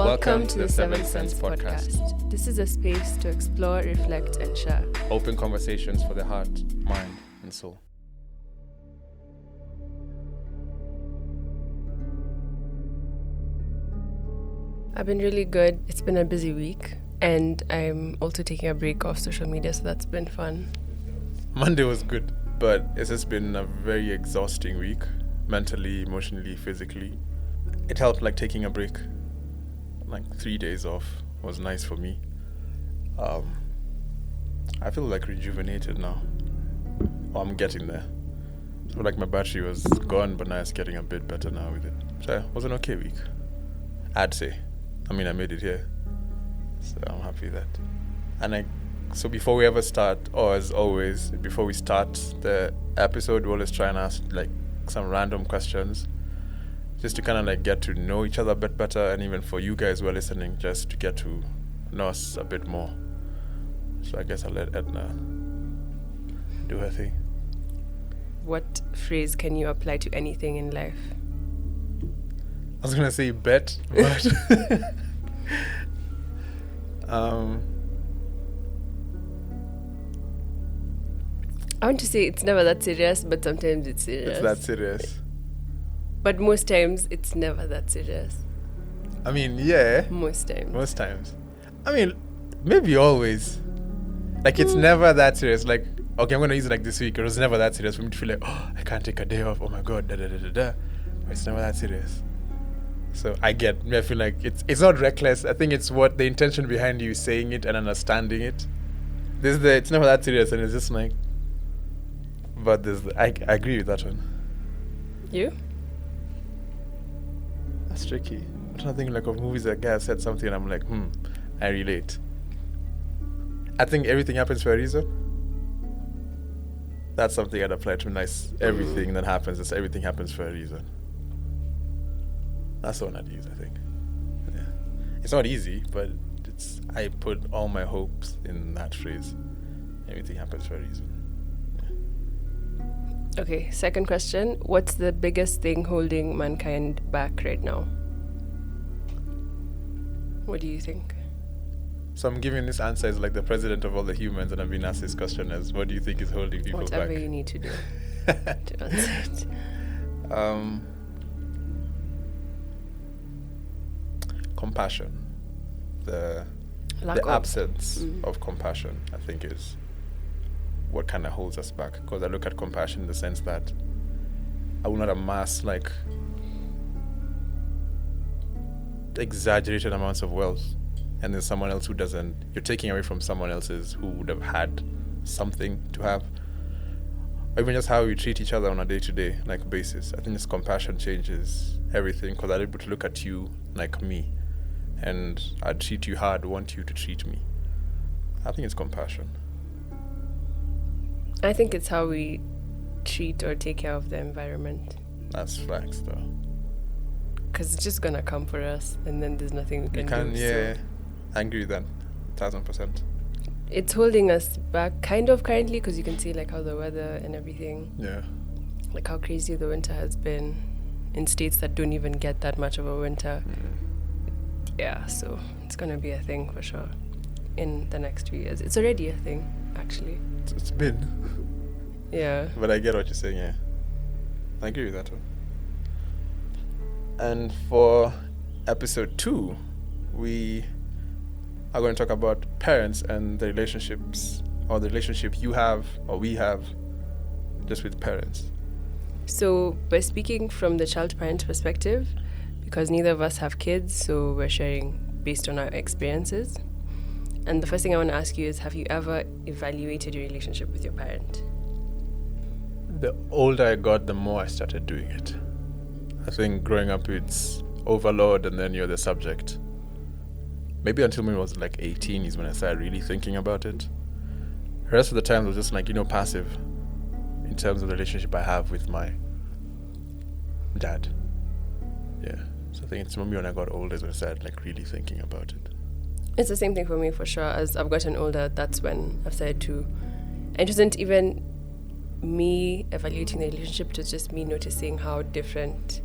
Welcome to the Seventh Sense podcast. This is a space to explore, reflect, and share. Open conversations for the heart, mind, and soul. I've been really good. It's been a busy week, and I'm also taking a break off social media, so that's been fun. Monday was good, but it's just been a very exhausting week, mentally, emotionally, physically. It helped, taking a break. 3 days off was nice for me. I feel rejuvenated now. I'm getting there. So my battery was gone, but now it's getting a bit better now with it. So it was an okay week, I'd say. I made it here, so I'm happy with that. So before we ever start, or as always, before we start the episode, we'll always try and ask some random questions, just to kind of get to know each other a bit better, and even for you guys who are listening, just to get to know us a bit more. So I guess I'll let Edna do her thing. What phrase can you apply to anything in life? I was gonna say bet, but I want to say it's never that serious, but sometimes it's serious. It's that serious. But most times, it's never that serious. Yeah. Most times. Maybe always. It's never that serious. Okay, I'm going to use it this week. It was never that serious for me to feel I can't take a day off. Oh my God, It's never that serious. So I feel it's not reckless. I think it's what the intention behind you saying it and understanding it. It's never that serious, and it's just but I agree with that one. You? That's tricky. I'm trying to think of movies that a guy said something and I'm I relate. I think everything happens for a reason. That's something I'd apply to everything that happens, everything happens for a reason. That's the one I'd use, I think. Yeah. It's not easy, but I put all my hopes in that phrase. Everything happens for a reason. Okay, second question. What's the biggest thing holding mankind back right now? What do you think? So I'm giving this answer as the president of all the humans, and I've been asked this question as, what do you think is holding people back? Whatever you need to do to answer it. Compassion. The absence of compassion, I think, is what kind of holds us back. Because I look at compassion in the sense that I will not amass exaggerated amounts of wealth, and there's someone else who doesn't. You're taking away from someone else's who would have had something to have. Or even just how we treat each other on a day-to-day basis. I think this compassion changes everything, because I'm able to look at you like me, and I'd treat you how I'd want you to treat me. I think it's compassion. I think it's how we treat or take care of the environment. That's facts, though. Because it's just gonna come for us, and then there's nothing we can do. Yeah, I agree with that, 1,000%. It's holding us back, kind of currently, because you can see how the weather and everything. Yeah. How crazy the winter has been in states that don't even get that much of a winter. Yeah, so it's gonna be a thing for sure in the next few years. It's already a thing, actually. It's been. Yeah. But I get what you're saying, yeah. I agree with that one. And for episode 2, we are going to talk about parents and the relationships, or the relationship you have or we have just with parents. So we're speaking from the child-parent perspective, because neither of us have kids, so we're sharing based on our experiences. And the first thing I want to ask you is, have you ever evaluated your relationship with your parent? The older I got, the more I started doing it. I think growing up, it's overload and then you're the subject. Maybe until I was 18 is when I started really thinking about it. The rest of the time it was just passive in terms of the relationship I have with my dad. Yeah. So I think it's maybe when I got older is when I started really thinking about it. It's the same thing for me, for sure. As I've gotten older, that's when I've started to... It wasn't even me evaluating the relationship, it was just me noticing how different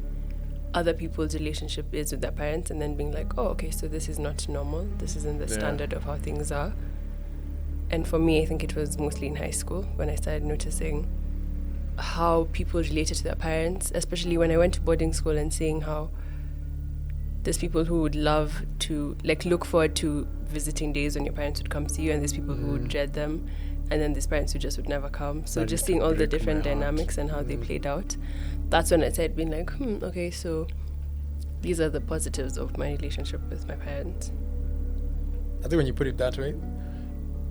other people's relationship is with their parents, and then being like, oh, okay, so this is not normal. This isn't the standard of how things are. And for me, I think it was mostly in high school when I started noticing how people related to their parents, especially when I went to boarding school and seeing how there's people who would love to, like, look forward to visiting days when your parents would come see you, and there's people who would dread them, and then there's parents who just would never come. So just seeing all the different dynamics and how they played out, that's when I started being like, okay, so these are the positives of my relationship with my parents. I think when you put it that way,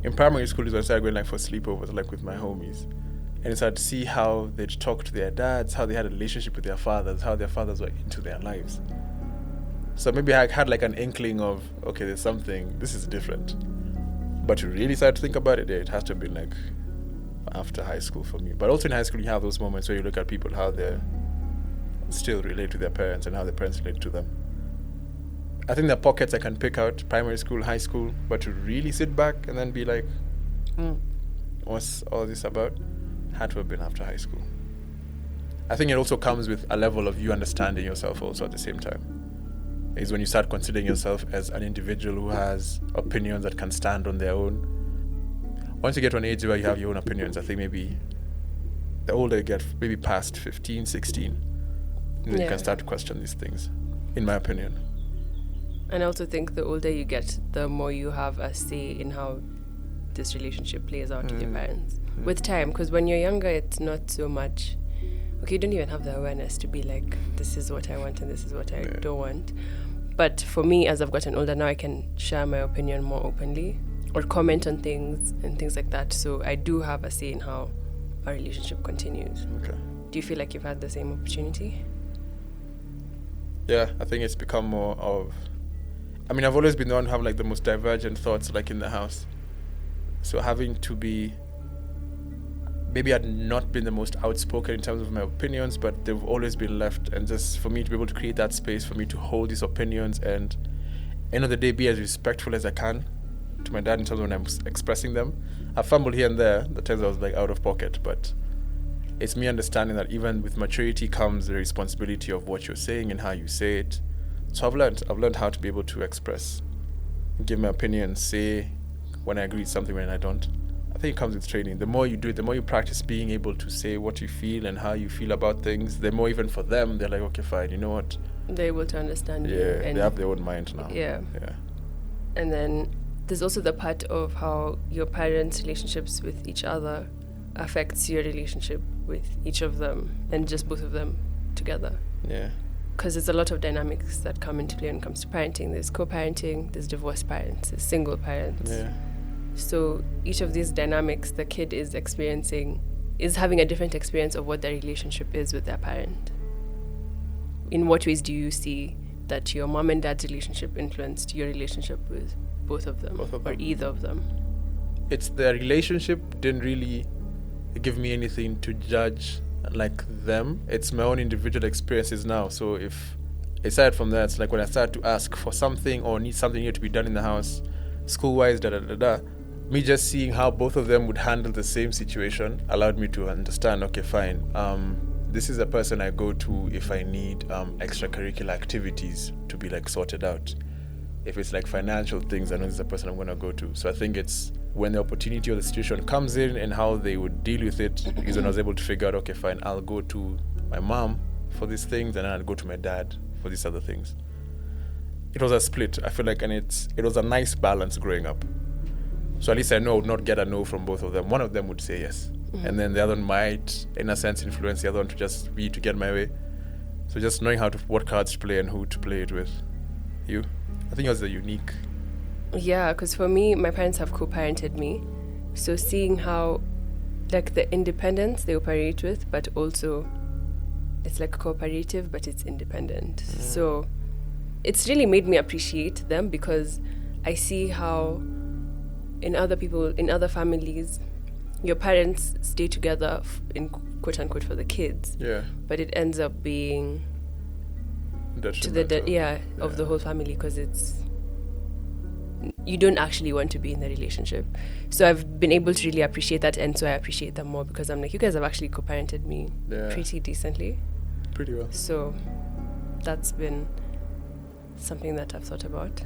in primary school is when I started going like for sleepovers, like with my homies. And I started to see how they'd talk to their dads, how they had a relationship with their fathers, how their fathers were into their lives. So maybe I had like an inkling of, okay, there's something, this is different. But to really start to think about it, it has to have been like after high school for me. But also in high school, you have those moments where you look at people, how they still relate to their parents and how their parents relate to them. I think there are pockets I can pick out, primary school, high school, but to really sit back and then be like, what's all this about? Had to have been after high school. I think it also comes with a level of you understanding yourself also at the same time. Is when you start considering yourself as an individual who has opinions that can stand on their own. Once you get to an age where you have your own opinions, I think maybe the older you get, maybe past 15, 16, then you can start to question these things, in my opinion. And I also think the older you get, the more you have a say in how this relationship plays out with your parents. With time, because when you're younger, it's not so much, okay, you don't even have the awareness to be like, this is what I want and this is what I don't want. But for me, as I've gotten older now, I can share my opinion more openly or comment on things and things like that. So I do have a say in how our relationship continues. Okay. Do you feel like you've had the same opportunity? Yeah, I think it's become more of, I mean, I've always been the one who have like the most divergent thoughts like in the house. So having to be, maybe I'd not been the most outspoken in terms of my opinions, but they've always been left. And just for me to be able to create that space for me to hold these opinions and end of the day be as respectful as I can to my dad in terms of when I'm expressing them. I fumbled here and there, the times I was like out of pocket, but it's me understanding that even with maturity comes the responsibility of what you're saying and how you say it. So I've learned how to be able to express, give my opinion, say when I agree with something, when I don't. I think it comes with training. The more you do it, the more you practice being able to say what you feel and how you feel about things, the more even for them, they're like, okay, fine, you know what? They're able to understand you. Yeah, And they have their own mind now. Yeah. Yeah. And then there's also the part of how your parents' relationships with each other affects your relationship with each of them and just both of them together. Yeah. Because there's a lot of dynamics that come into play when it comes to parenting. There's co-parenting, there's divorced parents, there's single parents. Yeah. So each of these dynamics the kid is experiencing is having a different experience of what their relationship is with their parent. In what ways do you see that your mom and dad's relationship influenced your relationship with both of them, or either of them? It's the relationship didn't really give me anything to judge like them. It's my own individual experiences now. So if it started from there, it's like when I started to ask for something or need something here to be done in the house, school-wise, me just seeing how both of them would handle the same situation allowed me to understand, okay, fine, this is a person I go to if I need extracurricular activities to be like sorted out. If it's like financial things, I know this is a person I'm going to go to. So I think it's when the opportunity or the situation comes in and how they would deal with it is when I was able to figure out, okay, fine, I'll go to my mom for these things and then I'll go to my dad for these other things. It was a split, I feel like, and it was a nice balance growing up. So at least I know I would not get a no from both of them. One of them would say yes. Mm-hmm. And then the other one might, in a sense, influence the other one to just be to get my way. So just knowing what cards to play and who to play it with. You? I think it was a unique. Yeah, because for me, my parents have co-parented me. So seeing how, like, the independence they operate with, but also it's like cooperative, but it's independent. Mm. So it's really made me appreciate them because I see how in other families, your parents stay together in quote unquote for the kids. Yeah. But it ends up being to the of the whole family because you don't actually want to be in the relationship. So I've been able to really appreciate that, and so I appreciate them more because I'm like, you guys have actually co-parented me pretty decently. Pretty well. So that's been something that I've thought about.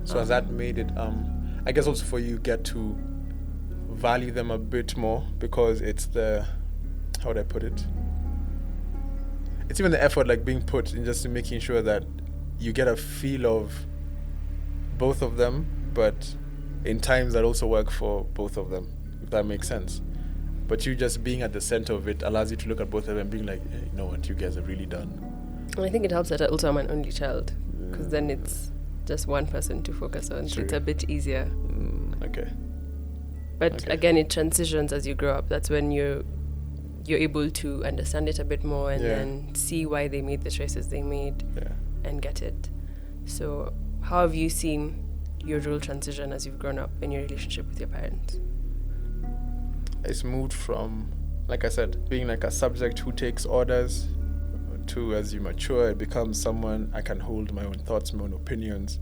So has that made it, I guess also for you get to value them a bit more, because it's the, how would I put it? It's even the effort like being put in just making sure that you get a feel of both of them, but in times that also work for both of them, if that makes sense. But you just being at the center of it allows you to look at both of them and being like, hey, you know what, you guys have really done. And I think it helps that also I'm an only child, because then it's just one person to focus on, so it's a bit easier. Okay. But again, it transitions as you grow up. That's when you're able to understand it a bit more and then see why they made the choices they made and get it. So how have you seen your role transition as you've grown up in your relationship with your parents? It's moved from, like I said, being like a subject who takes orders to, as you mature, it becomes someone I can hold my own thoughts, my own opinions.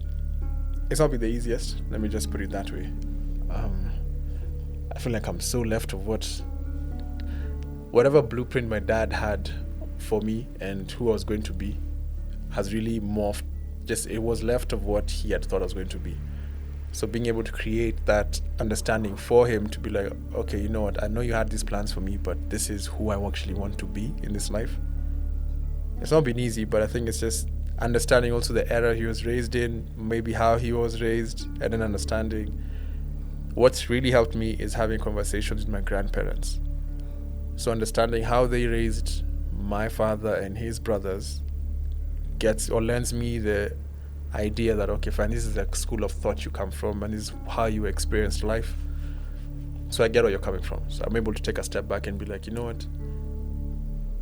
It's not been the easiest, let me just put it that way. I feel like I'm so left of whatever blueprint my dad had for me and who I was going to be has really morphed. Just it was left of what he had thought I was going to be. So being able to create that understanding for him to be like, okay, you know what, I know you had these plans for me, but this is who I actually want to be in this life. It's not been easy, but I think it's just understanding also the era he was raised in, maybe how he was raised, and then understanding. What's really helped me is having conversations with my grandparents. So understanding how they raised my father and his brothers gets or lends me the idea that, okay, fine, this is a school of thought you come from and this is how you experienced life. So I get where you're coming from. So I'm able to take a step back and be like, you know what?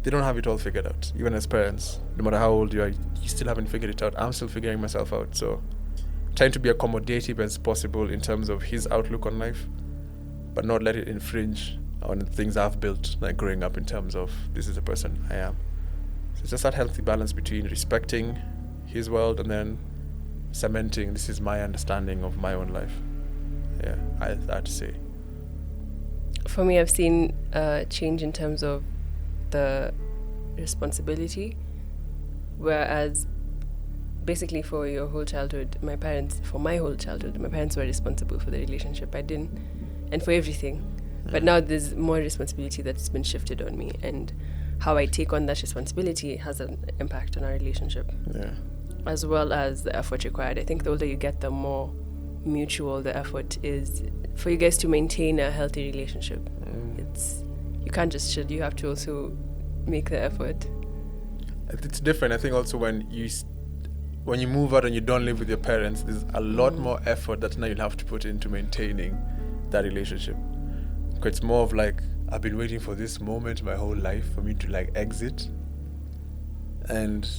They don't have it all figured out. Even as parents, no matter how old you are, you still haven't figured it out. I'm still figuring myself out. So trying to be accommodative as possible in terms of his outlook on life, but not let it infringe on the things I've built, like growing up, in terms of this is the person I am. So it's just that healthy balance between respecting his world and then cementing this is my understanding of my own life. Yeah, I'd say. For me, I've seen a change in terms of the responsibility, whereas basically for your whole childhood, my parents were responsible for the relationship. I didn't, and for everything. But now there's more responsibility that's been shifted on me, and how I take on that responsibility has an impact on our relationship. Yeah. As well as the effort required. I think the older you get, the more mutual the effort is for you guys to maintain a healthy relationship. You can't just chill, you have to also make the effort. It's different. I think also when you move out and you don't live with your parents, there's a lot more effort that now you'll have to put into maintaining that relationship. Because it's more of like, I've been waiting for this moment my whole life for me to like exit. And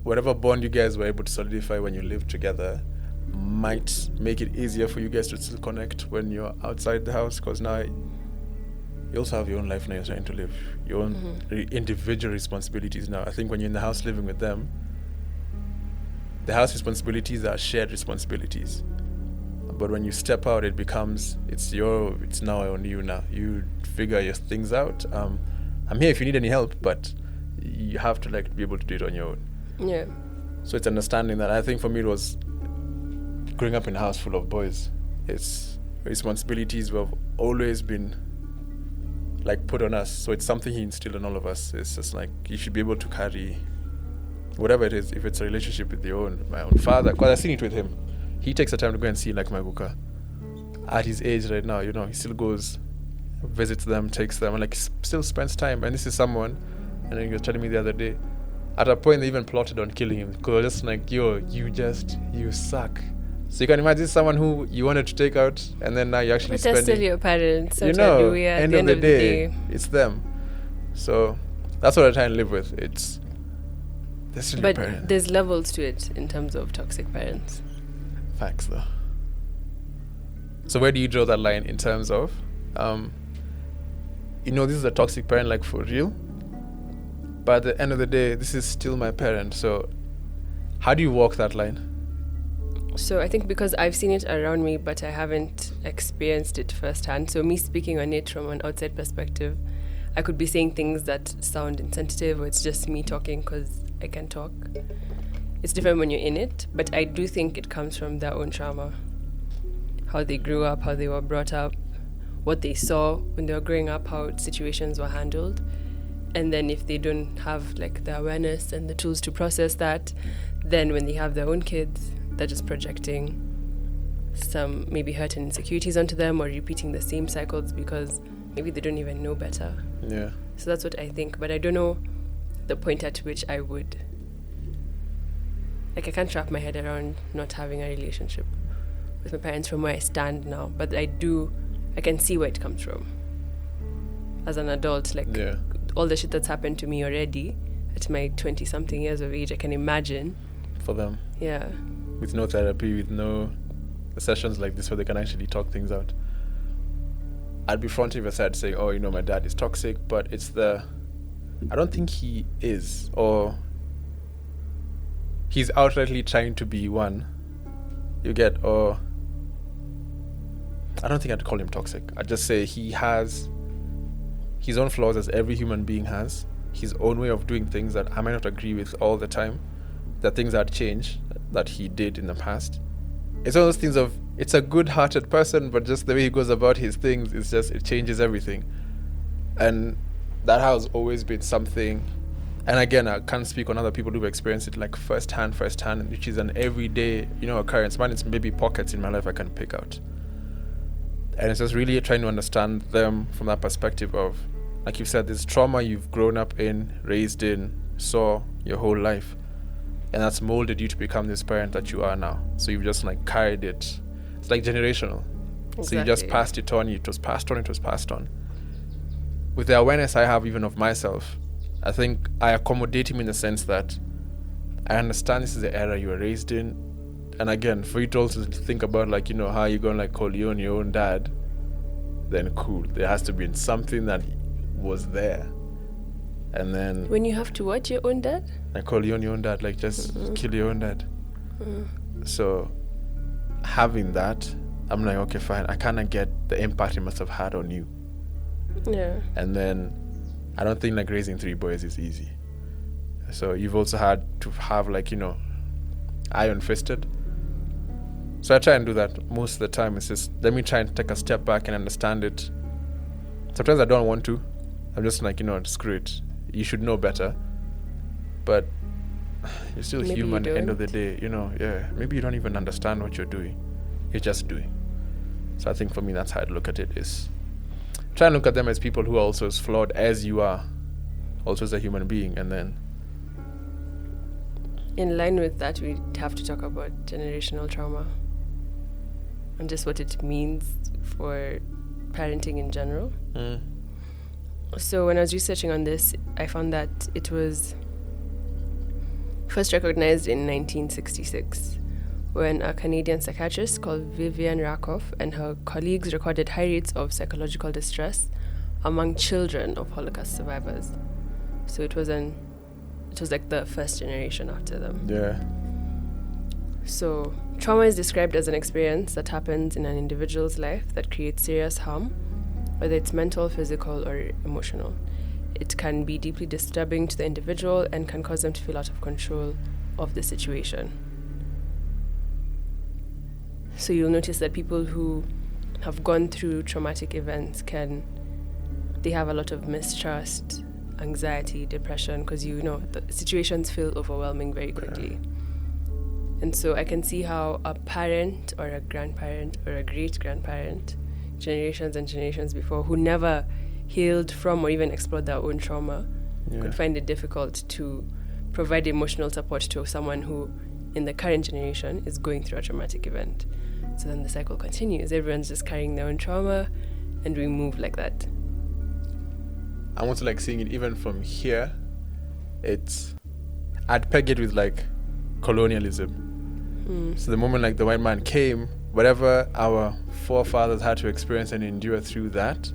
whatever bond you guys were able to solidify when you lived together might make it easier for you guys to still connect when you're outside the house, because now you also have your own life now you're trying to live, your own individual responsibilities now. I think when you're in the house living with them, the house responsibilities are shared responsibilities. But when you step out, it becomes, it's now on you now. You figure your things out. I'm here if you need any help, but you have to like be able to do it on your own. Yeah. So it's understanding that. I think for me it was growing up in a house full of boys. It's responsibilities have always been like put on us. So it's something he instilled in all of us. It's just like you should be able to carry whatever it is. If it's a relationship with my own father, because I've seen it with him. He takes the time to go and see like my Guka. At his age right now, he still goes, visits them, takes them, and like still spends time. And this is someone, and then he was telling me the other day, at a point they even plotted on killing him because just like, yo, you suck. So you can imagine someone who you wanted to take out, and then now you actually spending. But they're still your parents. So end of the day, it's them. So that's what I try and live with. They're still your parents. But there's levels to it in terms of toxic parents. Facts though. So where do you draw that line in terms of, this is a toxic parent, like for real? But at the end of the day, this is still my parent. So how do you walk that line? So I think because I've seen it around me, but I haven't experienced it firsthand. So me speaking on it from an outside perspective, I could be saying things that sound insensitive, or it's just me talking because I can talk. It's different when you're in it, but I do think it comes from their own trauma. How they grew up, how they were brought up, what they saw when they were growing up, how situations were handled. And then if they don't have like the awareness and the tools to process that, then when they have their own kids, they're just projecting some maybe hurt and insecurities onto them, or repeating the same cycles because maybe they don't even know better. Yeah. So that's what I think, but I don't know the point at which I would, like, I can't wrap my head around not having a relationship with my parents from where I stand now, but I can see where it comes from as an adult. Like, all the shit that's happened to me already at my 20 something years of age, I can imagine for them. Yeah. With no therapy, with no sessions like this where they can actually talk things out. I'd be fronting with side saying, oh, you know, my dad is toxic, but I don't think he is, or he's outrightly trying to be one. You get, or I don't think I'd call him toxic. I'd just say he has his own flaws, as every human being has, his own way of doing things that I might not agree with all the time, that things that change that he did in the past. It's one of those things of, it's a good-hearted person, but just the way he goes about his things, it changes everything. And that has always been something, and again, I can't speak on other people who've experienced it like firsthand, which is an everyday, occurrence. Mine, it's maybe pockets in my life I can pick out. And it's just really trying to understand them from that perspective of, like you said, this trauma you've grown up in, raised in, saw your whole life. And that's molded you to become this parent that you are now. So you've just like carried it. It's like generational. Exactly. So you just passed it on. It was passed on. With the awareness I have even of myself, I think I accommodate him in the sense that I understand this is the era you were raised in. And again, for you to also think about like, how you're going to like call you on your own dad, then cool. There has to be something that was there. And then when you have to watch your own dad? Like call you on your own dad, like just kill your own dad. So having that, I'm like, okay, fine. I kind of get the impact it must have had on you. Yeah. And then I don't think like raising 3 boys is easy. So you've also had to have like, iron fisted. So I try and do that most of the time. It's just, let me try and take a step back and understand it. Sometimes I don't want to. I'm just like, screw it. You should know better. But you're still maybe human at the end of the day, Maybe you don't even understand what you're doing. You're just doing. So I think for me, that's how I look at it, is try and look at them as people who are also as flawed as you are, also as a human being. And then in line with that, we have to talk about generational trauma and just what it means for parenting in general. So when I was researching on this, I found that it was first recognized in 1966 when a Canadian psychiatrist called Vivian Rakoff and her colleagues recorded high rates of psychological distress among children of Holocaust survivors. So it was like the first generation after them. Yeah. So trauma is described as an experience that happens in an individual's life that creates serious harm, whether it's mental, physical, or emotional. It can be deeply disturbing to the individual and can cause them to feel out of control of the situation. So you'll notice that people who have gone through traumatic events they have a lot of mistrust, anxiety, depression, because the situations feel overwhelming very quickly. And so I can see how a parent or a grandparent or a great-grandparent, generations and generations before, who never healed from or even explored their own trauma, could find it difficult to provide emotional support to someone who, in the current generation, is going through a traumatic event. So then the cycle continues. Everyone's just carrying their own trauma, and we move like that. I'm also like seeing it even from here. I'd peg it with like colonialism. So the moment like the white man came, whatever our forefathers had to experience and endure through that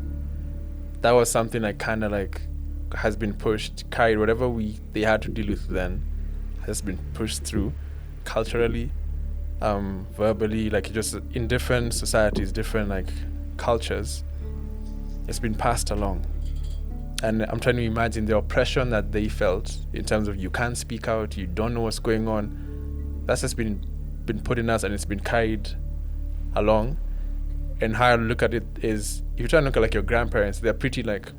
was something like kind of like has been pushed, carried. Whatever they had to deal with then has been pushed through culturally, verbally, like just in different societies, different like cultures. It's been passed along. And I'm trying to imagine the oppression that they felt in terms of you can't speak out, you don't know what's going on. That's just been put in us, and it's been carried along. And how I look at it is, if you try to look at like your grandparents, they're pretty like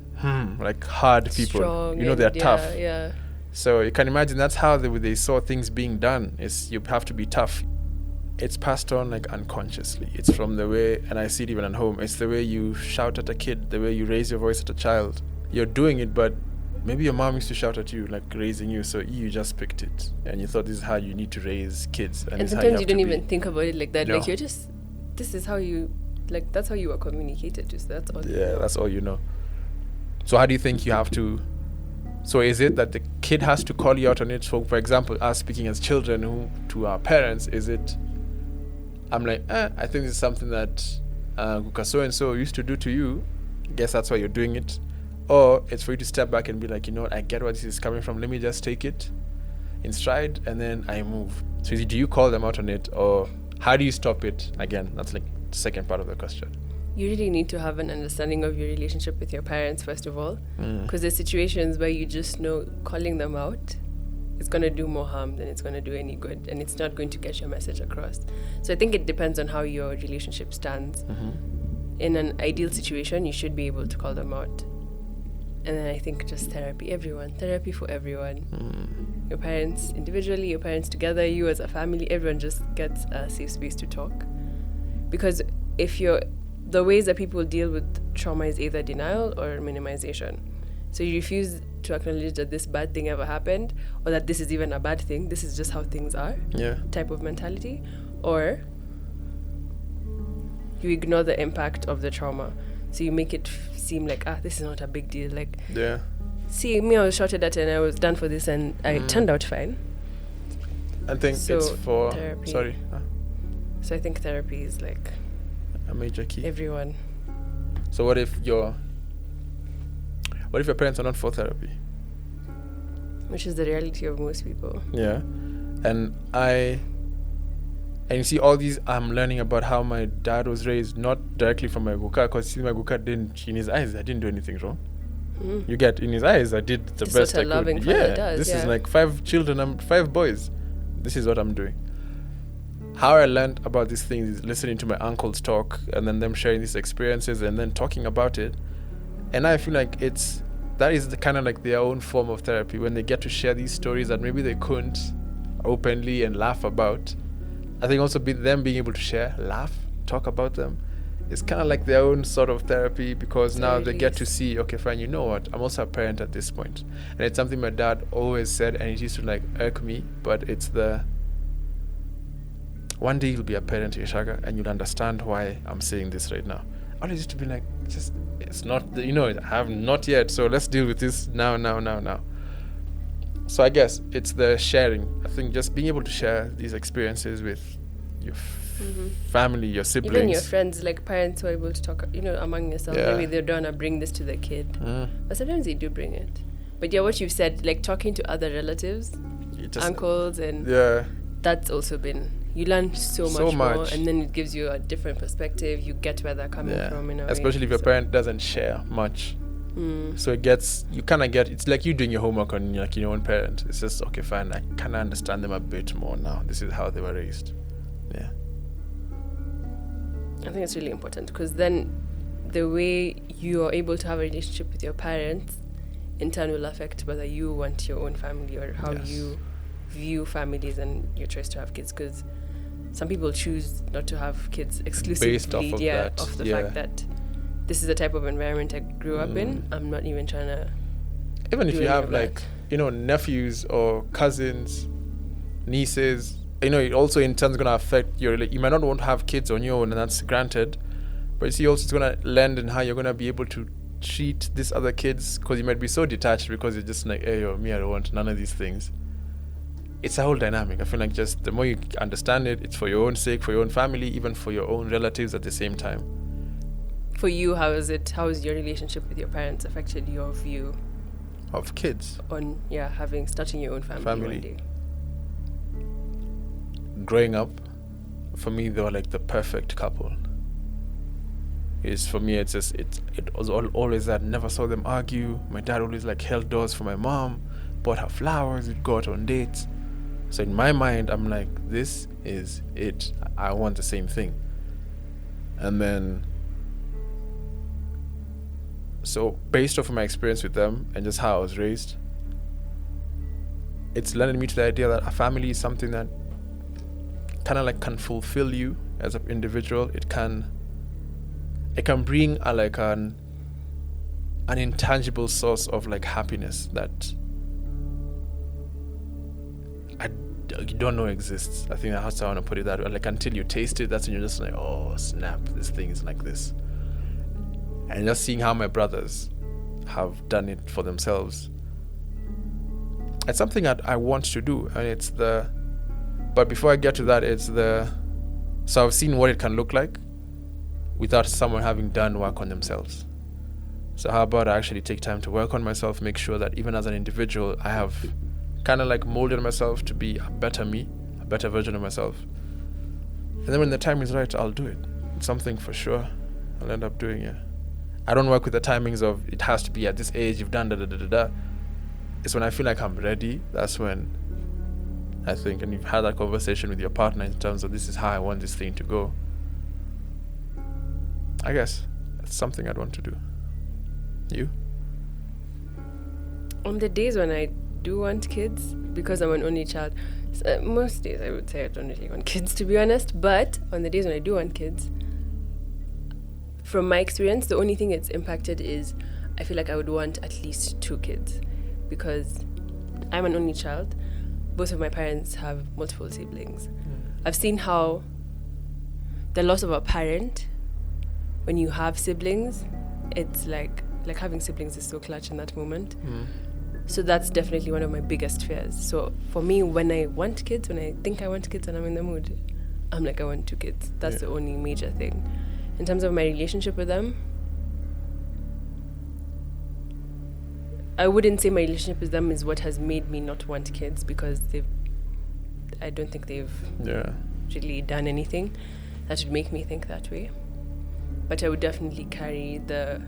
hard people. Strong, you know, they're tough. Yeah. So you can imagine that's how they saw things being done. Is you have to be tough. It's passed on like unconsciously. It's from the way, and I see it even at home, it's the way you shout at a kid, the way you raise your voice at a child. You're doing it, but maybe your mom used to shout at you, like raising you, so you just picked it and you thought this is how you need to raise kids. And sometimes you don't even think about it like that. No. Like this is how you, like, that's how you are communicated to. So that's all. Yeah, that's all you know. So how do you think you have to? So is it that the kid has to call you out on it? So for example, us speaking as children who to our parents, is it? I'm like, I think this is something that so and so used to do to you. Guess that's why you're doing it. Or it's for you to step back and be like, you know what, I get where this is coming from. Let me just take it in stride and then I move. So do you call them out on it, or how do you stop it? Again, that's like the second part of the question. You really need to have an understanding of your relationship with your parents, first of all. Because there's situations where you just know calling them out is going to do more harm than it's going to do any good. And it's not going to get your message across. So I think it depends on how your relationship stands. In an ideal situation, you should be able to call them out. And then I think just therapy for everyone. Your parents individually, your parents together, you as a family, everyone just gets a safe space to talk. Because the ways that people deal with trauma is either denial or minimization. So you refuse to acknowledge that this bad thing ever happened, or that this is even a bad thing, this is just how things are, type of mentality. Or you ignore the impact of the trauma. So you make it seem like, this is not a big deal. Like, see, me, I was shouted at and I was done for this and I turned out fine. I think it's for therapy. Sorry. So I think therapy is like a major key. Everyone. So what if your parents are not for therapy? Which is the reality of most people. Yeah. And you see all these, I'm learning about how my dad was raised, not directly from my guka, because my guka didn't, in his eyes, I didn't do anything wrong. You get, in his eyes, I did the best I could. This is like 5 children, I'm 5 boys. This is what I'm doing. How I learned about these things is listening to my uncles talk, and then them sharing these experiences, and then talking about it. And I feel like that is the kind of like their own form of therapy, when they get to share these stories that maybe they couldn't openly and laugh about. I think also them being able to share, laugh, talk about them, it's kind of like their own sort of therapy, because now they get to see, okay, fine, you know what, I'm also a parent at this point. And it's something my dad always said, and it used to like irk me, but it's one day you'll be a parent, Ishaga, and you'll understand why I'm saying this right now. I always used to be like, it's not, I have not yet, so let's deal with this now. So I guess it's the sharing. I think just being able to share these experiences with your family, your siblings. Even your friends, like parents who are able to talk, among yourselves. Yeah. Maybe they don't want to bring this to the kid. But sometimes they do bring it. But yeah, what you've said, like talking to other relatives, uncles, and that's also been, you learn so much more, and then it gives you a different perspective. You get where they're coming from, especially if your parent doesn't share much. So you kind of get, it's like you doing your homework on like your own parent. It's just, okay, fine, I kind of understand them a bit more now. This is how they were raised. Yeah. I think it's really important, because then the way you are able to have a relationship with your parents in turn will affect whether you want your own family or how you view families and your choice to have kids. Because some people choose not to have kids exclusively based off of off the fact that this is the type of environment I grew up in. I'm not even trying to. Even if you have like, nephews or cousins, nieces, it also in turn is going to affect your. You might not want to have kids on your own, and that's granted. But you see, also it's going to lend in how you're going to be able to treat these other kids, because you might be so detached because you're just like, hey, me, I don't want none of these things. It's a whole dynamic. I feel like just the more you understand it, it's for your own sake, for your own family, even for your own relatives at the same time. For you, how has your relationship with your parents affected your view of kids? On starting your own family. One day. Growing up, for me, they were like the perfect couple. is for me, it's just it was always that. Never saw them argue. My dad always like held doors for my mom, bought her flowers, we'd go out on dates. So in my mind, I'm like, this is it. I want the same thing. And then, so based off of my experience with them and just how I was raised, it's lending me to the idea that a family is something that kind of like can fulfill you as an individual. It can bring a like an intangible source of like happiness that you don't know exists. I think that's how I want to put it that way. Like until you taste it, that's when you're just like, oh snap, this thing is like this. And just seeing how my brothers have done it for themselves, it's something that I want to do. And but before I get to that, so I've seen what it can look like without someone having done work on themselves. So how about I actually take time to work on myself, make sure that even as an individual, I have kind of like molded myself to be a better me, a better version of myself. And then when the time is right, I'll do it. It's something for sure I'll end up doing it. I don't work with the timings of it has to be at this age, you've done da-da-da-da-da. It's when I feel like I'm ready, that's when I think, and you've had that conversation with your partner in terms of this is how I want this thing to go. I guess that's something I'd want to do. You? On the days when I do want kids, because I'm an only child, most days I would say I don't really want kids, to be honest, but on the days when I do want kids, from my experience, the only thing it's impacted is I feel like I would want at least 2 kids, because I'm an only child. Both of my parents have multiple siblings. I've seen how the loss of a parent, when you have siblings, it's like having siblings is so clutch in that moment. So that's definitely one of my biggest fears. So for me, when I want kids, when I think I want kids and I'm in the mood, I'm like, I want 2 kids. That's the only major thing. In terms of my relationship with them, I wouldn't say my relationship with them is what has made me not want kids, because I don't think they've really done anything that would make me think that way. But I would definitely carry the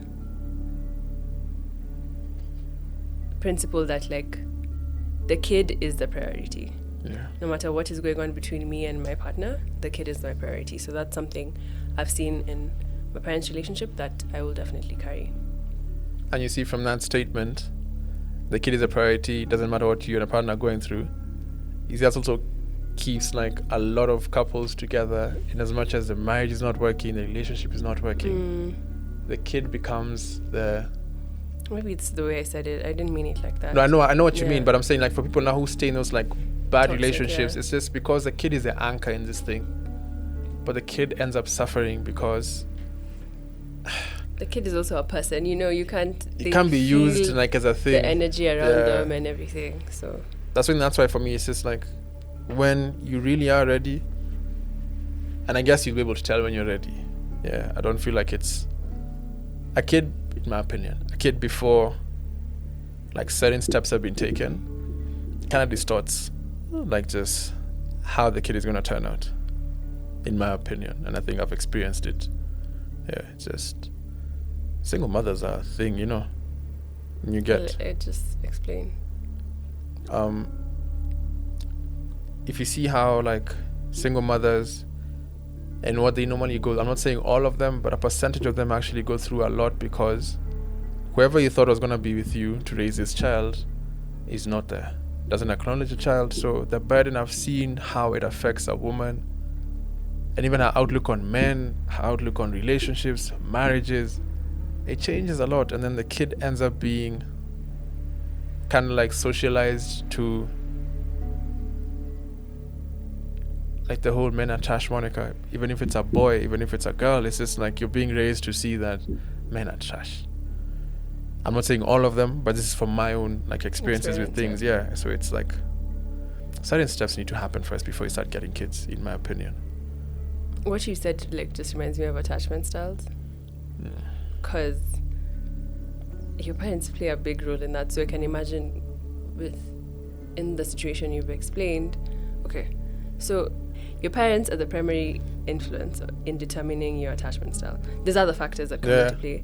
principle that like the kid is the priority. No matter what is going on between me and my partner, the kid is my priority. So that's something I've seen in my parents' relationship that I will definitely carry. And you see from that statement, the kid is a priority, doesn't matter what you and a partner are going through. You see, that also keeps like a lot of couples together, in as much as the marriage is not working, the relationship is not working. The kid becomes the... Maybe it's the way I said it. I didn't mean it like that. No, I know what you mean, but I'm saying like for people now who stay in those like bad Toxic, relationships, it's just because the kid is the anchor in this thing. But the kid ends up suffering because... the kid is also a person, you can't... It can be used like as a thing. The energy around them and everything, so... That's why for me it's just like, when you really are ready, and I guess you'll be able to tell when you're ready. I don't feel like it's... A kid, in my opinion, before like certain steps have been taken, kind of distorts like just how the kid is going to turn out, in my opinion. And I think I've experienced it. It's just... Single mothers are a thing, you get... I just explain. If you see how like single mothers and what they normally go, I'm not saying all of them, but a percentage of them actually go through a lot, because whoever you thought was going to be with you to raise this child is not there, doesn't acknowledge the child. So the burden, I've seen how it affects a woman, and even her outlook on men, her outlook on relationships, marriages, it changes a lot. And then the kid ends up being kind of like socialized to like the whole men are trash moniker. Even if it's a boy, even if it's a girl, it's just like you're being raised to see that men are trash. I'm not saying all of them, but this is from my own like experiences with things. So it's like certain steps need to happen first before you start getting kids, in my opinion. What you said like just reminds me of attachment styles, because your parents play a big role in that. So I can imagine in the situation you've explained, okay, so your parents are the primary influence in determining your attachment style. There's other factors that come into play,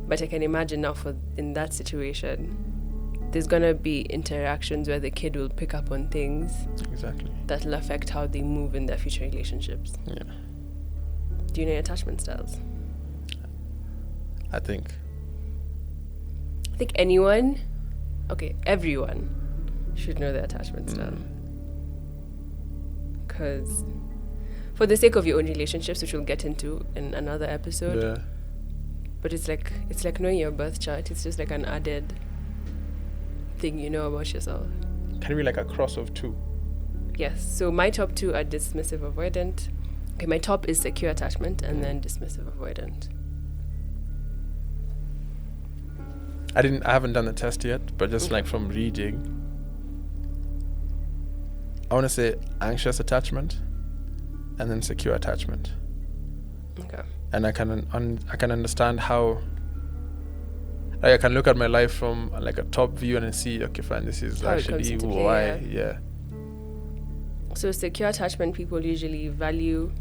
but I can imagine now in that situation, there's gonna be interactions where the kid will pick up on things that will affect how they move in their future relationships. Yeah. Do you know your attachment styles? I think everyone should know their attachment style. Because for the sake of your own relationships, which we'll get into in another episode, but it's like knowing your birth chart. It's just like an added thing you know about yourself. Can it be like a cross of two? Yes. So my top two are dismissive avoidant. Okay, my top is secure attachment and then dismissive avoidant. I haven't done the test yet, but just like from reading, I want to say anxious attachment and then secure attachment. Okay. And I can understand how, like, I can look at my life from like a top view and see, okay, fine, this is how actually why. Yeah. So secure attachment people usually value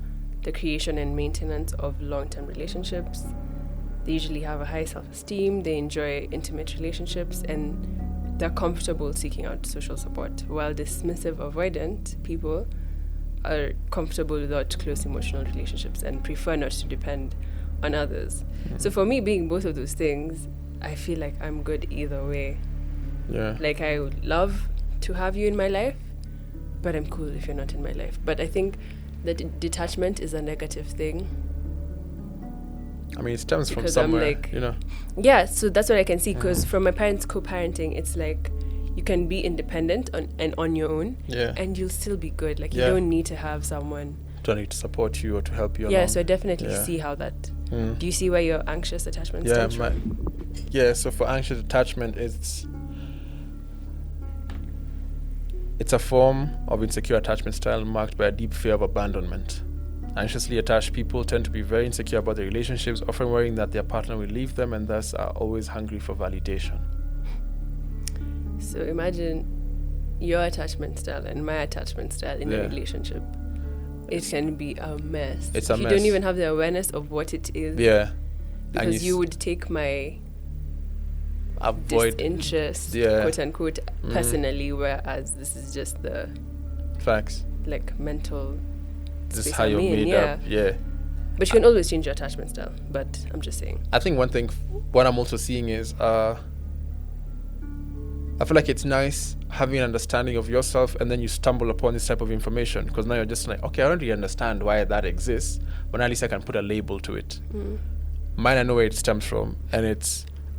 the creation and maintenance of long-term relationships. They usually have a high self-esteem, they enjoy intimate relationships, and they're comfortable seeking out social support, while dismissive avoidant people are comfortable without close emotional relationships and prefer not to depend on others. So for me, being both of those things, I feel like I'm good either way. Yeah. Like, I would love to have you in my life, but I'm cool if you're not in my life. But I think that detachment is a negative thing. I mean, it stems because from somewhere, I'm like, you know. Yeah, so that's what I can see, because from my parents' co-parenting, it's like you can be independent and on your own, and you'll still be good. Like, you don't need to have someone. Don't need to support you or to help you Yeah, along. so I definitely see how that. Do you see where your anxious attachment stems from? So for anxious attachment, it's a form of insecure attachment style marked by a deep fear of abandonment. Anxiously attached people tend to be very insecure about their relationships, often worrying that their partner will leave them, and thus are always hungry for validation. So imagine your attachment style and my attachment style in a relationship. It can be a mess. It's a mess. You don't even have the awareness of what it is. Yeah. Because you would take my disinterest, quote unquote, personally, whereas this is just the facts. Like mental. This is how you're made up. Yeah. But you can always change your attachment style. But I'm just saying. I think one thing, what I'm also seeing is, I feel like it's nice having an understanding of yourself, and then you stumble upon this type of information, because now you're just like, okay, I don't really understand why that exists, but at least I can put a label to it. Mine, I know where it stems from, and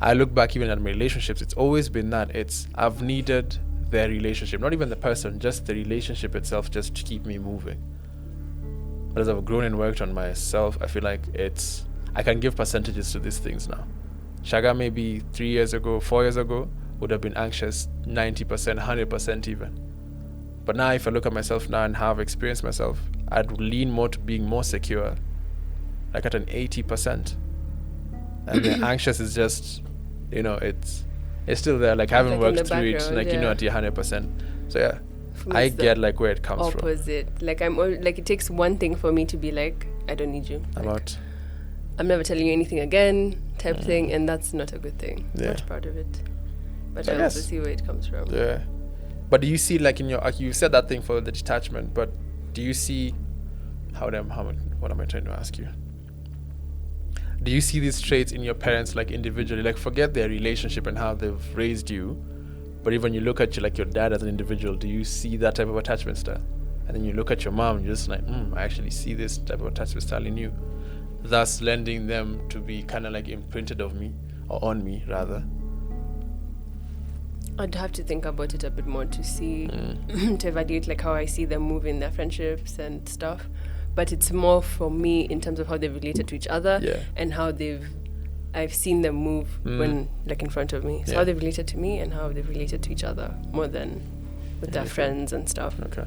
I look back even at my relationships, it's always been that. I've needed their relationship, not even the person, just the relationship itself, just to keep me moving. But as I've grown and worked on myself, I feel like I can give percentages to these things now. Shaga maybe 3 years ago, 4 years ago, would have been anxious 90%, 100% even. But now if I look at myself now and how I've experienced myself, I'd lean more to being more secure, like at an 80%. And the anxious is just, it's still there, like I haven't worked through it, like, at your 100%. So yeah, I get like where it comes from. Opposite. Like it takes one thing for me to be like, I don't need you. I'm never telling you anything again, type thing, and that's not a good thing. I'm not proud of it. But I also see where it comes from. Yeah. But do you see, like, in your, you said that thing for the detachment, but do you see what am I trying to ask you? Do you see these traits in your parents, like, individually? Like, forget their relationship and how they've raised you, but even you look at you, like, your dad as an individual, do you see that type of attachment style? And then you look at your mom, you're just like, I actually see this type of attachment style in you, thus lending them to be kind of like imprinted of me, or on me rather. I'd have to think about it a bit more to see, to evaluate like how I see them move in their friendships and stuff. But it's more for me in terms of how they've related to each other and how I've seen them move when like in front of me. So how they've related to me and how they've related to each other more than with their friends and stuff. Okay.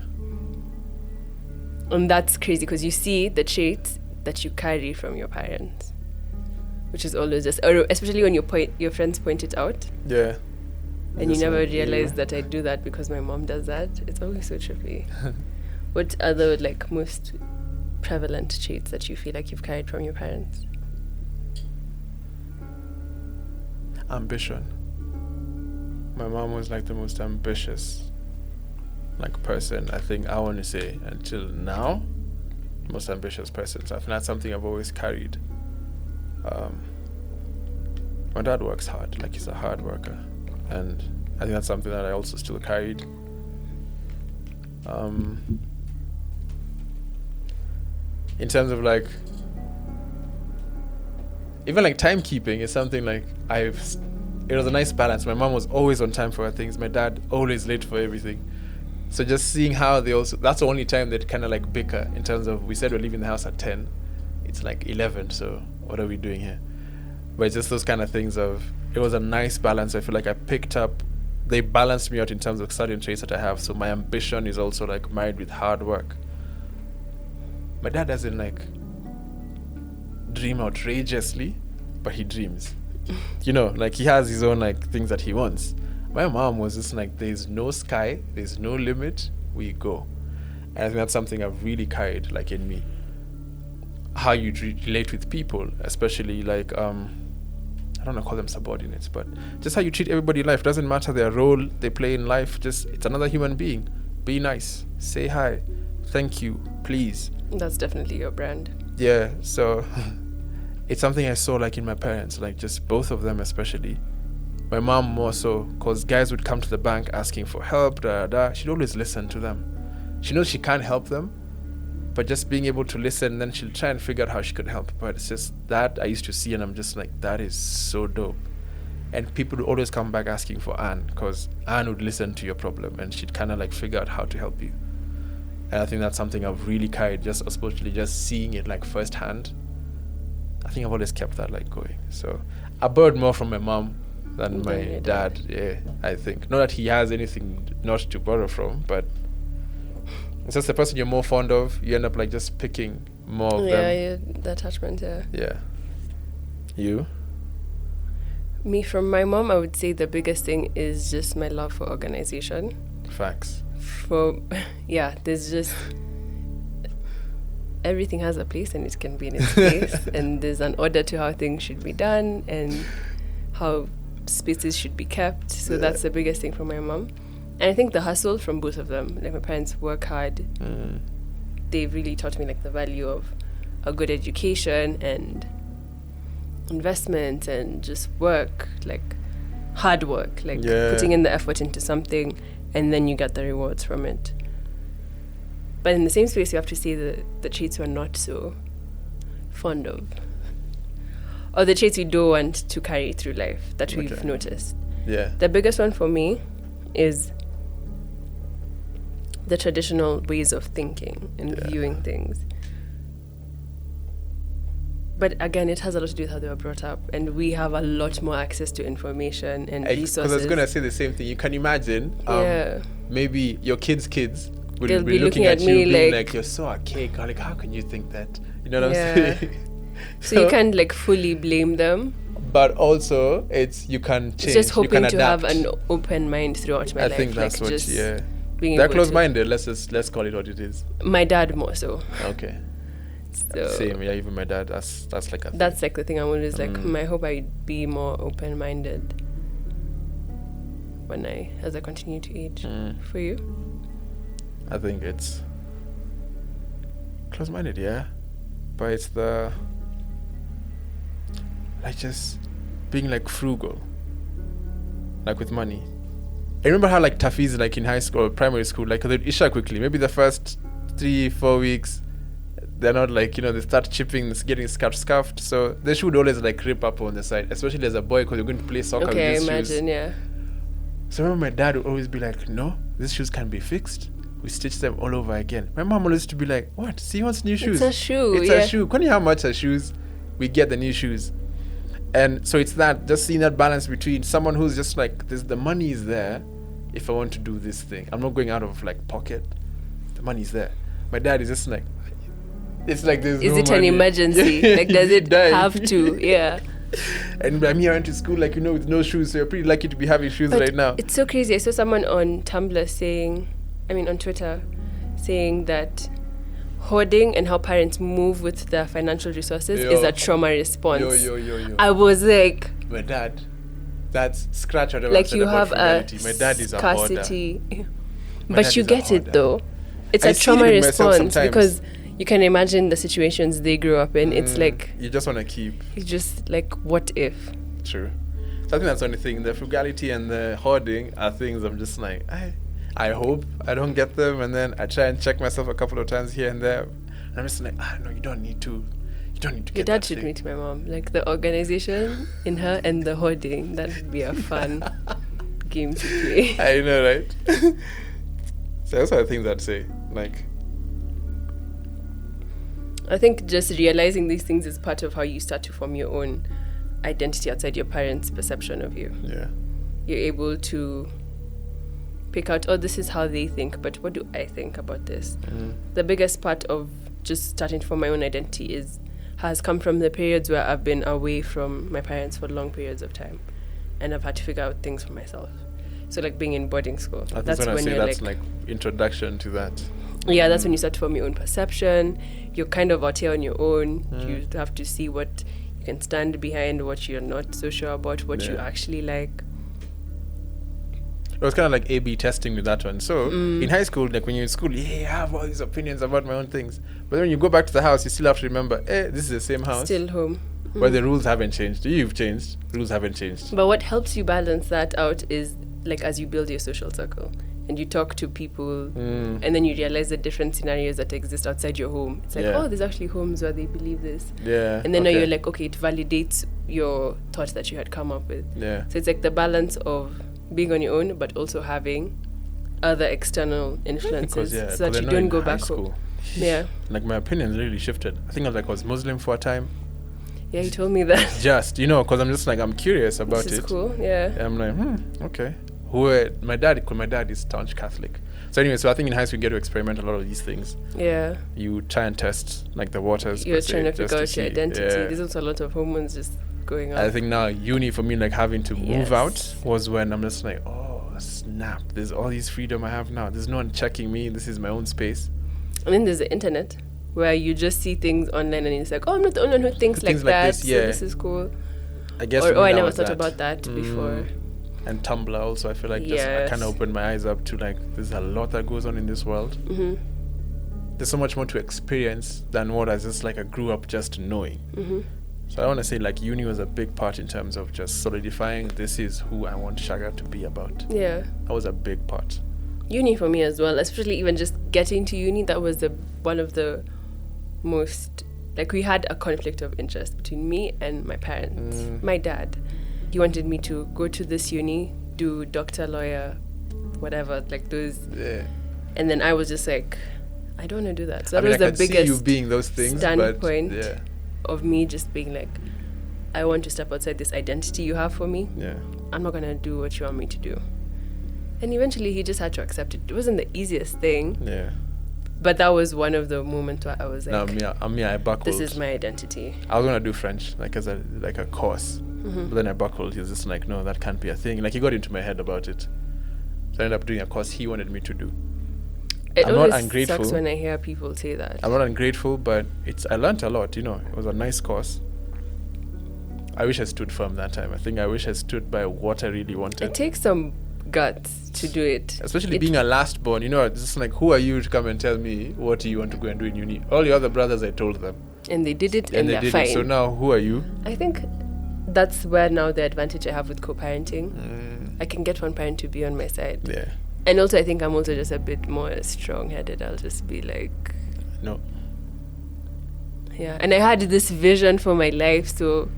And that's crazy because you see the traits that you carry from your parents, which is always just, or especially when your friends point it out. Yeah. And you never realize that I do that because my mom does that. It's always so trippy. What other like most prevalent traits that you feel like you've carried from your parents? Ambition. My mom was like the most ambitious person, I think, I want to say, until now, the most ambitious person. So I think that's something I've always carried. My dad works hard, like he's a hard worker, and I think that's something that I also still carried. In terms of like, even like timekeeping is something like it was a nice balance. My mom was always on time for her things. My dad always late for everything. So just seeing how that's the only time they'd kind of like bicker in terms of, we said we're leaving the house at 10. It's like 11, so what are we doing here? But it's just those kind of things of, it was a nice balance. I feel like they balanced me out in terms of certain traits that I have. So my ambition is also like married with hard work. My dad doesn't like dream outrageously, but he dreams. Like he has his own like things that he wants. My mom was just like, there's no sky, there's no limit, we go. And I think that's something I've really carried like in me. How you relate with people, especially like, I don't want to call them subordinates, but just how you treat everybody in life. Doesn't matter their role they play in life, just, it's another human being. Be nice, say hi, thank you, please. That's definitely your brand. Yeah, so it's something I saw like in my parents, like just both of them especially. My mom more so, because guys would come to the bank asking for help, she'd always listen to them. She knows she can't help them, but just being able to listen, then she'll try and figure out how she could help. But it's just that I used to see, and I'm just like, that is so dope. And people would always come back asking for Anne, because Anne would listen to your problem and she'd kind of like figure out how to help you. And I think that's something I've really carried, just especially just seeing it like firsthand. I think I've always kept that like going. So I borrowed more from my mom than my dad. Yeah, I think. Not that he has anything not to borrow from, but it's just the person you're more fond of, you end up like just picking more of them. Yeah, the attachment, yeah. Yeah. You? Me, from my mom, I would say the biggest thing is just my love for organization. Facts. There's just, everything has a place and it can be in its place, and there's an order to how things should be done and how spaces should be kept. So that's the biggest thing from my mom. And I think the hustle from both of them, like my parents work hard. They really taught me like the value of a good education and investment and just work, like hard work, like putting in the effort into something, and then you get the rewards from it. But in the same space, you have to say the traits we're not so fond of, or the traits we don't want to carry through life that we've noticed. Yeah. The biggest one for me is the traditional ways of thinking and viewing things. But again, it has a lot to do with how they were brought up, and we have a lot more access to information and resources. Because I was going to say the same thing. You can imagine, maybe your kids' will They'll be looking at me you being like, you're so archaic. Like, how can you think that? You know what I'm saying? So you can't like fully blame them. But also, you can change. It's just hoping to adapt. have an open mind throughout my life. I think that's like what, they're close-minded. Let's call it what it is. My dad more so. Okay. So same, even my dad. That's like a thing. That's like the thing. I'm always like, I hope I be more open-minded as I continue to age. For you? I think it's close-minded, but it's the like just being like frugal, like with money. I remember how like toughies like in high school or primary school, like they'd issue quickly. Maybe the first 3-4 weeks, they're not like, they start chipping, getting scuffed. So they should always like rip up on the side, especially as a boy, because you're going to play soccer with these shoes. So I remember my dad would always be like, no, these shoes can be fixed. We stitch them all over again. My mom always used to be like, what? See, he wants new shoes. It's a shoe. It's a shoe. Can you how much are shoes? We get the new shoes. And so it's that, just seeing that balance between someone who's just like, the money is there if I want to do this thing. I'm not going out of like pocket. The money's there. My dad is just like, it's like there's is no it money. an emergency? Like, does it have to? Yeah. And I'm here, I went to school, like, with no shoes, so you're pretty lucky to be having shoes right now. It's so crazy. I saw someone on Tumblr on Twitter saying that hoarding and how parents move with their financial resources is a trauma response. Yo. I was like, my dad, that's scratch whatever like I said you about have a frugality. My dad is a hoarder. scarcity. My But dad you is a get it hoarder. though. It's I a see it trauma in myself response sometimes. because you can imagine the situations they grew up in. It's like you just want to keep. it's just like, what if? True. So I think that's the only thing. The frugality and the hoarding are things I'm just like, I hope I don't get them, and then I try and check myself a couple of times here and there. And I'm just like, no, you don't need to. You don't need to Your get dad that should thing. meet my mom. Like the organization in her and the hoarding. That would be a fun game to play. I know, right? So those are the things I'd say. Like, I think just realizing these things is part of how you start to form your own identity outside your parents' perception of you. yeah. You're able to pick out, oh, this is how they think, but what do I think about this? The biggest part of just starting to form my own identity has come from the periods where I've been away from my parents for long periods of time, and I've had to figure out things for myself. So like being in boarding school, That's when you're that's like introduction to that. yeah, that's when you start to form your own perception. You're kind of out here on your own. You have to see what you can stand behind, what you're not so sure about, what you actually like. It was kind of like A/B testing with that one. So in high school, like when you're in school, I have all these opinions about my own things. But then when you go back to the house, you still have to remember, this is the same house. Still home. Where the rules haven't changed. You've changed. Rules haven't changed. But what helps you balance that out is like as you build your social circle and you talk to people and then you realize the different scenarios that exist outside your home. It's like, oh, there's actually homes where they believe this. Yeah. And then now you're like, okay, it validates your thoughts that you had come up with. Yeah. So it's like the balance of being on your own but also having other external influences so that you don't go back home. Yeah. Like my opinions really shifted. I think I was Muslim for a time. Yeah, you told me that. Just, because I'm just like, I'm curious about This is it. cool, yeah. And I'm like, okay. My dad is staunch Catholic. So anyway, I think in high school you get to experiment a lot of these things. Yeah. You try and test like the waters. You're trying to figure out your identity. Yeah. There's also a lot of hormones just going on. I think now uni for me, like having to move Yes. out was when I'm just like, oh snap, there's all this freedom I have now. There's no one checking me. This is my own space. And then there's the internet where you just see things online and it's like, oh, I'm not the only one who thinks like that. This, yeah. So this is cool. I guess. Or I never was thought that. about that before. And Tumblr also, I feel like I kind of opened my eyes up to like there's a lot that goes on in this world. There's so much more to experience than what I just like I grew up just knowing. So I want to say like uni was a big part in terms of just solidifying this is who I want Shaga to be about. Yeah. That was a big part. Uni for me as well, especially even just getting to uni, that was one of the most, like we had a conflict of interest between me and my parents. My dad, he wanted me to go to this uni, do doctor, lawyer, whatever, like those. Yeah. And then I was just like, I don't want to do that. So that I was the could see biggest you being those things, standpoint but, yeah. of me just being like, I want to step outside this identity you have for me. Yeah. I'm not going to do what you want me to do. And eventually he just had to accept it. It wasn't the easiest thing. Yeah. But that was one of the moments where I was like, I buckled. this is my identity. I was gonna do French, like as a course, but then I buckled. He was just like, no, that can't be a thing. Like he got into my head about it. So I ended up doing a course he wanted me to do. It I'm always not ungrateful. sucks when I hear people say that. I'm not ungrateful, but I learned a lot. It was a nice course. I wish I stood firm that time. I think I wish I stood by what I really wanted. It takes some guts to do it. Especially being a last born, it's just like, who are you to come and tell me what do you want to go and do in uni? All your other brothers, I told them. And they did it And they they're did fine. it. So now, who are you? I think that's where now the advantage I have with co-parenting. I can get one parent to be on my side. Yeah. And also I think I'm also just a bit more strong-headed. I'll just be like... No. Yeah. And I had this vision for my life, so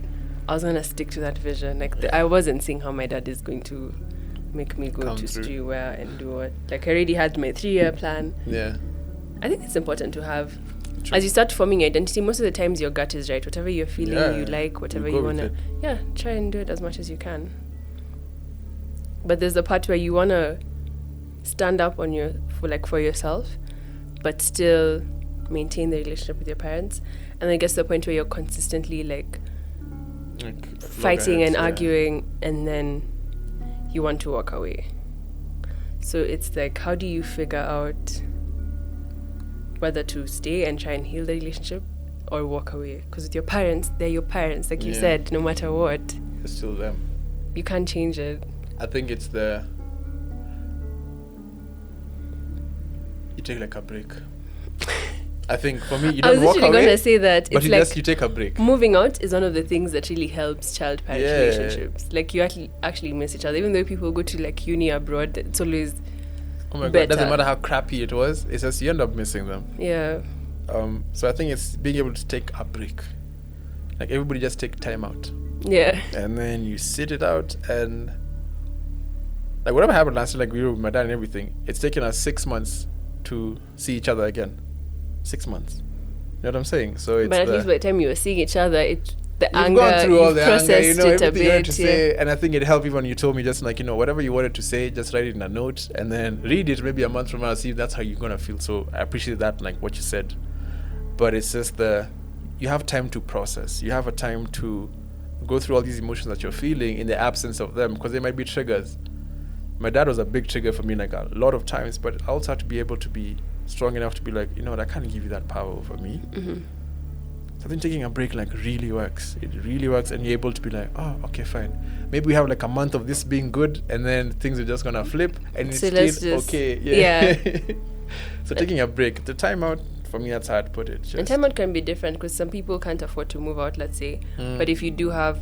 I was going to stick to that vision. Like I wasn't seeing how my dad is going to make me go to streetwear and do what. Like I already had my 3-year plan. Yeah. I think it's important to have... As you start forming your identity, most of the times your gut is right. Whatever you're feeling, you like, whatever you want to... try and do it as much as you can. But there's the part where you want to stand up for yourself, but still maintain the relationship with your parents. And I guess the point where you're consistently like fighting and arguing, and then you want to walk away. So it's like, how do you figure out, whether to stay and try and heal the relationship or walk away. Because with your parents, they're your parents. Like you said, no matter what, it's still them. You can't change it. I think it's you take like a break. I think for me, you don't walk away. I was literally going to say that. But you take a break. Moving out is one of the things that really helps child-parent relationships. Like, you actually miss each other. Even though people go to, like, uni abroad, it's always oh my better. God, doesn't matter how crappy it was. It's just you end up missing them. Yeah. So I think it's being able to take a break. Like, everybody just take time out. Yeah. And then you sit it out, and like whatever happened last year, like we were with my dad and everything, it's taken us 6 months to see each other again. 6 months. You know what I'm saying? So it's but at least by the time you were seeing each other, the you've anger, gone through all the processed anger, you know, it a everything you had bit. to say. And I think it helped even when you told me just like, you know, whatever you wanted to say, just write it in a note and then read it maybe a month from now, see if that's how you're gonna feel. So I appreciate that, like what you said. But it's just you have time to process. You have a time to go through all these emotions that you're feeling in the absence of them, because they might be triggers. My dad was a big trigger for me, like a lot of times, but I also have to be able to be strong enough to be like, you know what, I can't give you that power over me. Mm-hmm. So I think taking a break like really works. It really works, and you're able to be like, oh, okay, fine. Maybe we have like a month of this being good, and then things are just gonna flip, and it's still okay. Yeah. So taking a break, the time out, for me, that's how I'd put it. And time out can be different because some people can't afford to move out, let's say. But if you do have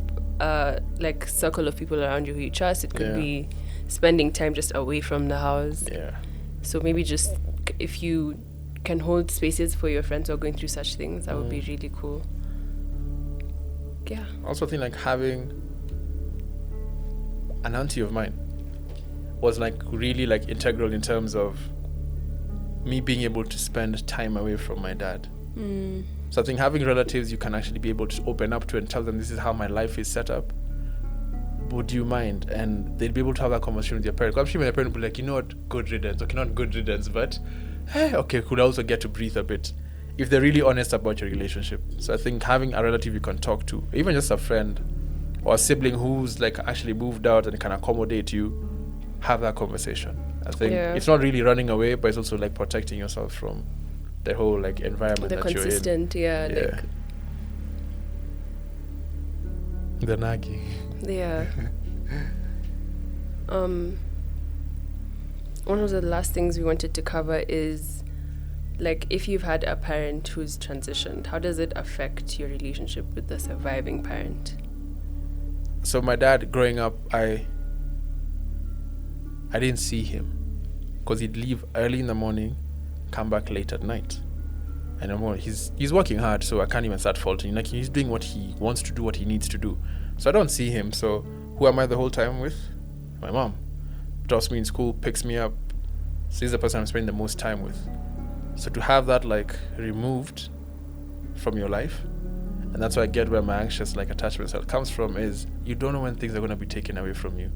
like circle of people around you who you trust, it could be spending time just away from the house. Yeah. So maybe just if you can hold spaces for your friends who are going through such things, that would be really cool. Yeah. I also think like having an auntie of mine was like really like integral in terms of me being able to spend time away from my dad. So I think having relatives you can actually be able to open up to and tell them this is how my life is set up. Would you mind? And they'd be able to have that conversation with your parents. I'm sure my parents would be like, you know what, good riddance. Okay, not good riddance, but hey, okay, could also get to breathe a bit if they're really honest about your relationship. So I think having a relative you can talk to, even just a friend or a sibling who's like actually moved out and can accommodate you, have that conversation. I think it's not really running away, but it's also like protecting yourself from the whole like environment that you're in. The consistent, like the nagging. Yeah. One of the last things we wanted to cover is like if you've had a parent who's transitioned, how does it affect your relationship with the surviving parent? So my dad, growing up, I didn't see him because he'd leave early in the morning, come back late at night. And he's working hard, so I can't even start faulting. Like, he's doing what he wants to do, what he needs to do. So I don't see him. So who am I the whole time with? My mom. Drops me in school, picks me up. So he's the person I'm spending the most time with. So to have that like removed from your life, and that's why I get where my anxious like attachment style comes from, is you don't know when things are going to be taken away from you.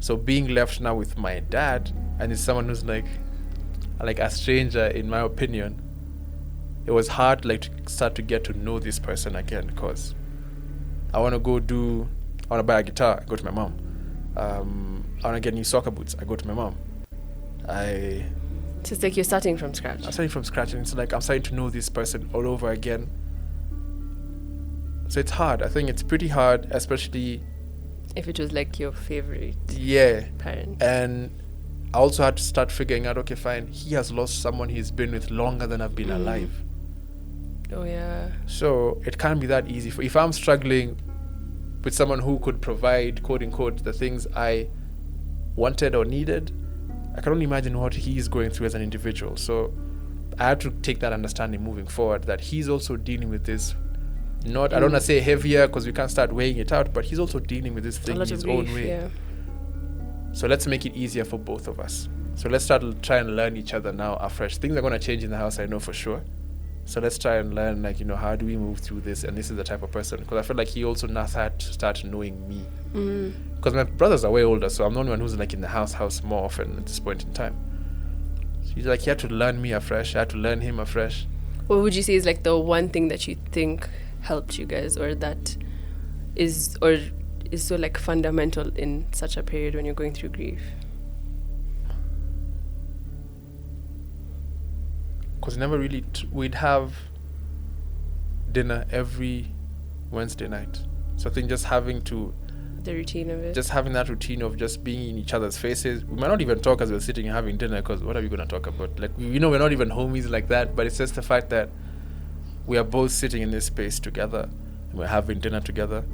So being left now with my dad, and it's someone who's like a stranger in my opinion, it was hard like to start to get to know this person again, because I want to buy a guitar, I go to my mom. I want to get new soccer boots, I go to my mom. So it's like you're starting from scratch. I'm starting from scratch, and it's like I'm starting to know this person all over again. So it's hard. I think it's pretty hard, especially if it was like your favorite parent. And I also had to start figuring out, okay, fine, he has lost someone he's been with longer than I've been alive. Oh yeah. So it can't be that easy. If I'm struggling with someone who could provide, quote unquote, the things I wanted or needed, I can only imagine what he's going through as an individual. So I have to take that understanding moving forward, that he's also dealing with this. I don't want to say heavier because we can't start weighing it out, but he's also dealing with this thing in his own way. Yeah. So let's make it easier for both of us. So let's start try and learn each other now afresh. Things are going to change in the house, I know for sure. So let's try and learn, like, how do we move through this? And this is the type of person. Because I feel like he also now had to start knowing me. Because my brothers are way older, so I'm the only one who's like in the house more often at this point in time. So he had to learn me afresh. I had to learn him afresh. What would you say is like the one thing that you think helped you guys, or that is so like fundamental in such a period when you're going through grief? because never really we'd have dinner every Wednesday night. So I think just having the routine of it. just having that routine of just being in each other's faces. We might not even talk as we're sitting and having dinner, because what are we going to talk about? Like, we're not even homies like that, but it's just the fact that we are both sitting in this space together and we're having dinner together.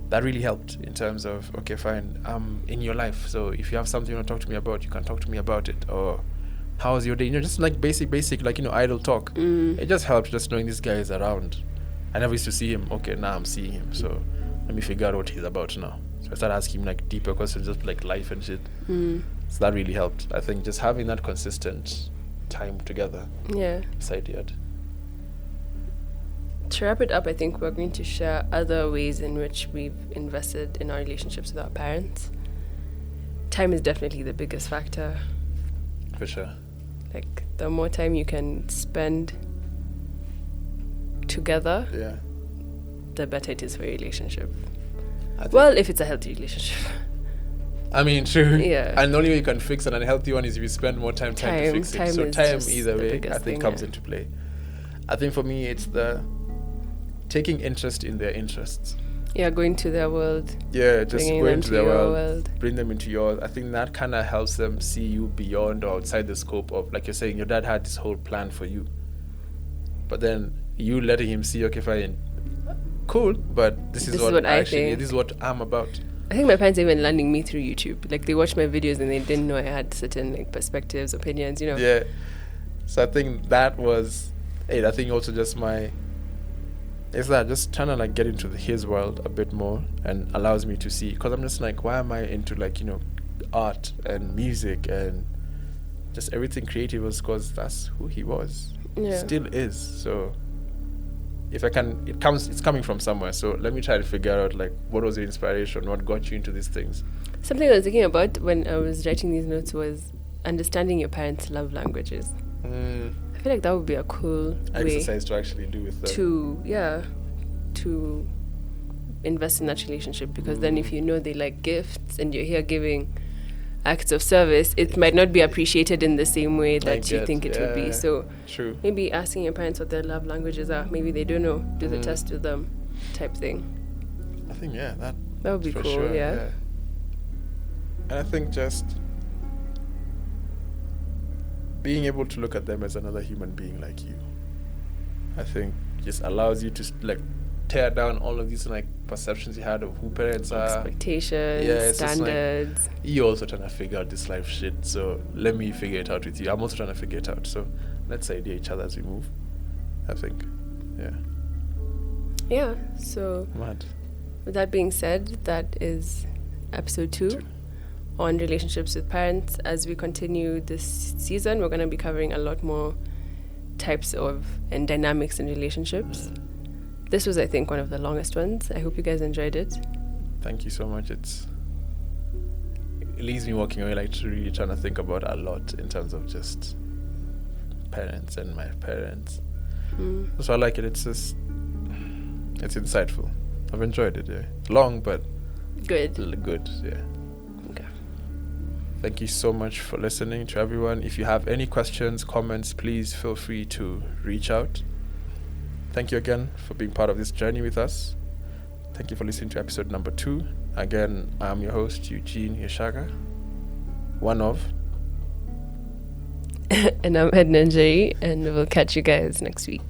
That really helped in terms of, okay, fine, I'm in your life, so if you have something you want to talk to me about, you can talk to me about it. Or how was your day? Just like basic like, idle talk. It just helps just knowing this guy is around. I never used to see him. Okay, now I'm seeing him, so let me figure out what he's about now. So I started asking him like deeper questions, just like life and shit. So that really helped. I think just having that consistent time together. Yeah. Is ideal. To wrap it up, I think we're going to share other ways in which we've invested in our relationships with our parents. Time is definitely the biggest factor. For sure. Like, the more time you can spend together, Yeah. the better it is for your relationship. Well, if it's a healthy relationship. I mean, true. Yeah. And the only way you can fix an unhealthy one is if you spend more time trying to fix it. So time either way, I think, comes into play. I think for me, it's the taking interest in their interests. Yeah, going to their world. Yeah, just going to their world. Bring them into yours. I think that kind of helps them see you beyond or outside the scope of, like you're saying, your dad had this whole plan for you. But then you letting him see, okay, fine, cool, but this is what I actually, this is what I'm about. I think my parents are even learning me through YouTube. Like, they watched my videos and they didn't know I had certain like perspectives, opinions, Yeah. So I think that was it. I think also just just trying to like get into his world a bit more, and allows me to see, because I'm just like, why am I into like, art and music and just everything creative? Was because that's who he was. Yeah. Still is. So if I can, it's coming from somewhere. So let me try to figure out like what was the inspiration, what got you into these things. Something I was thinking about when I was writing these notes was understanding your parents' love languages. I feel like that would be a cool exercise to actually do with them. To invest in that relationship, because then if you know they like gifts and you're here giving acts of service, it might not be appreciated in the same way that you think it would be. So true. Maybe asking your parents what their love languages are. Maybe they don't know. Do the test with them, type thing. I think that would be cool. Sure, yeah. And I think just being able to look at them as another human being like you, I think just allows you to like tear down all of these like perceptions you had of who parents are, expectations, standards. Like, you're also trying to figure out this life shit, so let me figure it out with you. I'm also trying to figure it out, so let's idea each other as we move. I think. Yeah. So mad. With that being said, that is episode 2 on relationships with parents. As we continue this season, we're going to be covering a lot more types of and dynamics in relationships. This was, I think, one of the longest ones. I hope you guys enjoyed it. Thank you so much. It leaves me walking away like really trying to think about a lot in terms of just parents and my parents. So I like it. It's just, it's insightful. I've enjoyed it. Yeah, long but good. Yeah. Okay. Thank you so much for listening to everyone. If you have any questions, comments, please feel free to reach out. Thank you again for being part of this journey with us. Thank you for listening to episode number 2. Again, I'm your host, Eugene Yeshaga, one of. And I'm Edna Njeri, and we'll catch you guys next week.